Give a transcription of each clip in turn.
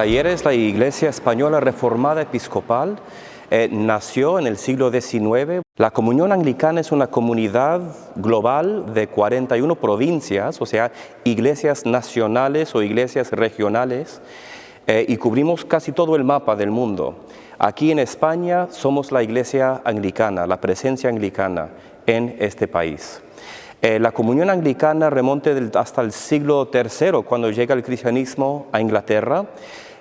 La IERA es la Iglesia Española Reformada Episcopal. Nació en el siglo XIX. La Comunión Anglicana es una comunidad global de 41 provincias, o sea, iglesias nacionales o iglesias regionales, y cubrimos casi todo el mapa del mundo. Aquí en España somos la Iglesia Anglicana, la presencia anglicana en este país. La comunión anglicana remonta hasta el siglo III, cuando llega el cristianismo a Inglaterra,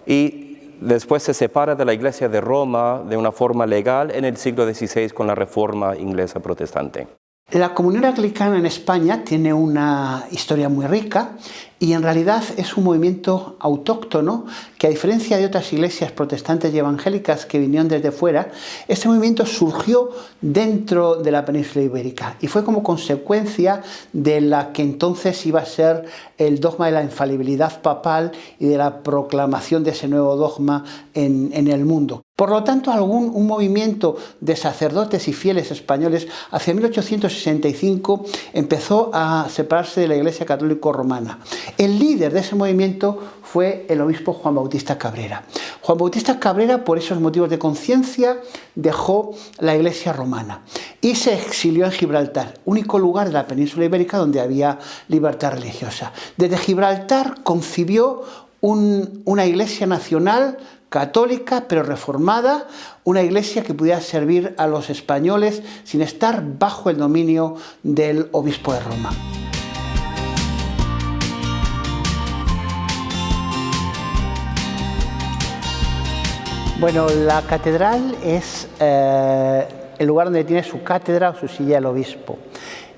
y después se separa de la Iglesia de Roma de una forma legal en el siglo XVI con la Reforma inglesa protestante. La comunión anglicana en España tiene una historia muy rica y en realidad es un movimiento autóctono que, a diferencia de otras iglesias protestantes y evangélicas que vinieron desde fuera, este movimiento surgió dentro de la península ibérica y fue como consecuencia de la que entonces iba a ser el dogma de la infalibilidad papal y de la proclamación de ese nuevo dogma en el mundo. Por lo tanto, un movimiento de sacerdotes y fieles españoles hacia 1865 empezó a separarse de la Iglesia Católica Romana. El líder de ese movimiento fue el obispo Juan Bautista Cabrera. Juan Bautista Cabrera, por esos motivos de conciencia, dejó la Iglesia romana y se exilió en Gibraltar, único lugar de la península ibérica donde había libertad religiosa. Desde Gibraltar concibió una iglesia nacional católica pero reformada, una iglesia que pudiera servir a los españoles sin estar bajo el dominio del obispo de Roma. Bueno, la catedral es el lugar donde tiene su cátedra o su silla el obispo.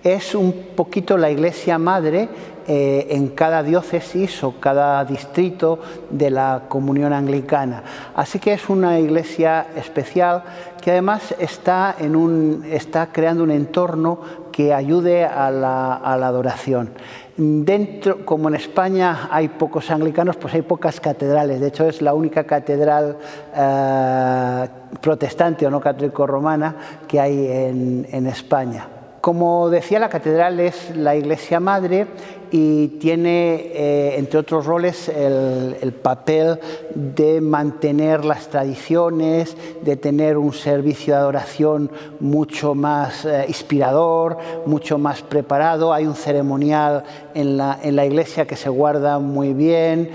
Es un poquito la iglesia madre en cada diócesis o cada distrito de la comunión anglicana. Así que es una iglesia especial que además está creando un entorno que ayude a la adoración. Dentro, como en España hay pocos anglicanos, pues hay pocas catedrales. De hecho, es la única catedral protestante o no católico-romana que hay en España. Como decía, la catedral es la iglesia madre y tiene, entre otros roles, el papel de mantener las tradiciones, de tener un servicio de adoración mucho más inspirador, mucho más preparado. Hay un ceremonial en la iglesia que se guarda muy bien,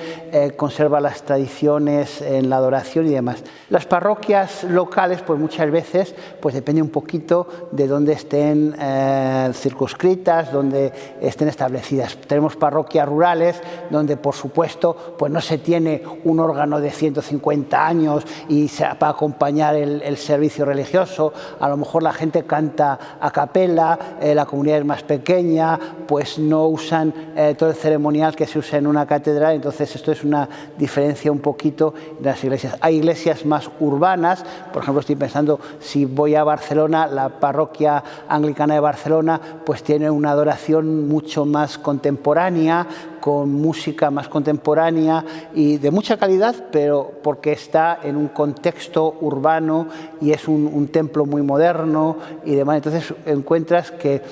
conserva las tradiciones en la adoración y demás. Las parroquias locales, pues muchas veces, pues depende un poquito de dónde estén circunscritas, dónde estén establecidas. Tenemos parroquias rurales donde, por supuesto, pues no se tiene un órgano de 150 años y para acompañar el servicio religioso. A lo mejor la gente canta a capela, la comunidad es más pequeña, pues no usan todo el ceremonial que se usa en una catedral. Entonces esto es una diferencia un poquito de las iglesias. Hay iglesias más urbanas, por ejemplo, estoy pensando, si voy a Barcelona, la parroquia anglicana de Barcelona pues tiene una adoración mucho más contemporánea, con música más contemporánea y de mucha calidad, pero porque está en un contexto urbano y es un templo muy moderno y demás. Entonces encuentras que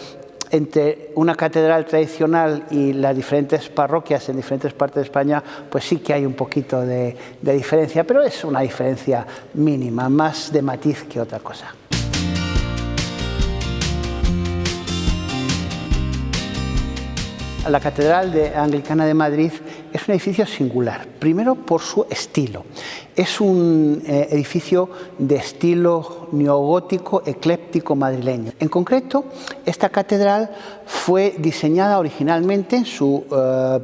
entre una catedral tradicional y las diferentes parroquias en diferentes partes de España, pues sí que hay un poquito de diferencia, pero es una diferencia mínima, más de matiz que otra cosa. La Catedral Anglicana de Madrid es un edificio singular, primero por su estilo. Es un edificio de estilo neogótico ecléptico madrileño. En concreto, esta catedral fue diseñada originalmente en su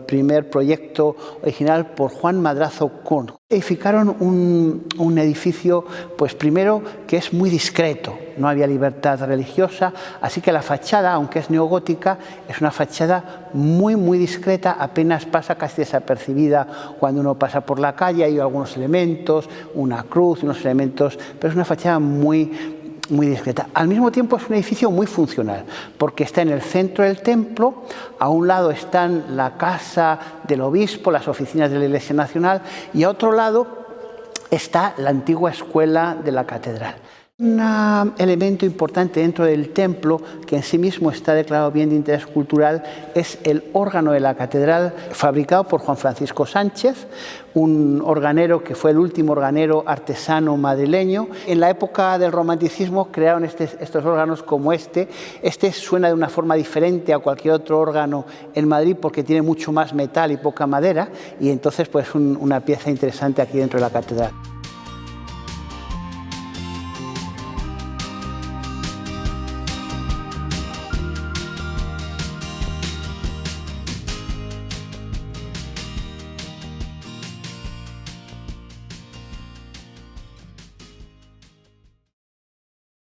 primer proyecto original por Juan Madrazo Korn. Edificaron un edificio, pues primero, que es muy discreto, no había libertad religiosa, así que la fachada, aunque es neogótica, es una fachada muy, muy discreta, apenas pasa casi desapercibida cuando uno pasa por la calle. Hay algunos elementos, una cruz, unos elementos, pero es una fachada muy discreta. Al mismo tiempo es un edificio muy funcional, porque está en el centro del templo, a un lado están la casa del obispo, las oficinas de la Iglesia Nacional, y a otro lado está la antigua escuela de la catedral. Un elemento importante dentro del templo, que en sí mismo está declarado bien de interés cultural, es el órgano de la catedral, fabricado por Juan Francisco Sánchez, un organero que fue el último organero artesano madrileño. En la época del romanticismo crearon estos órganos como este. Este suena de una forma diferente a cualquier otro órgano en Madrid porque tiene mucho más metal y poca madera, y entonces pues una pieza interesante aquí dentro de la catedral.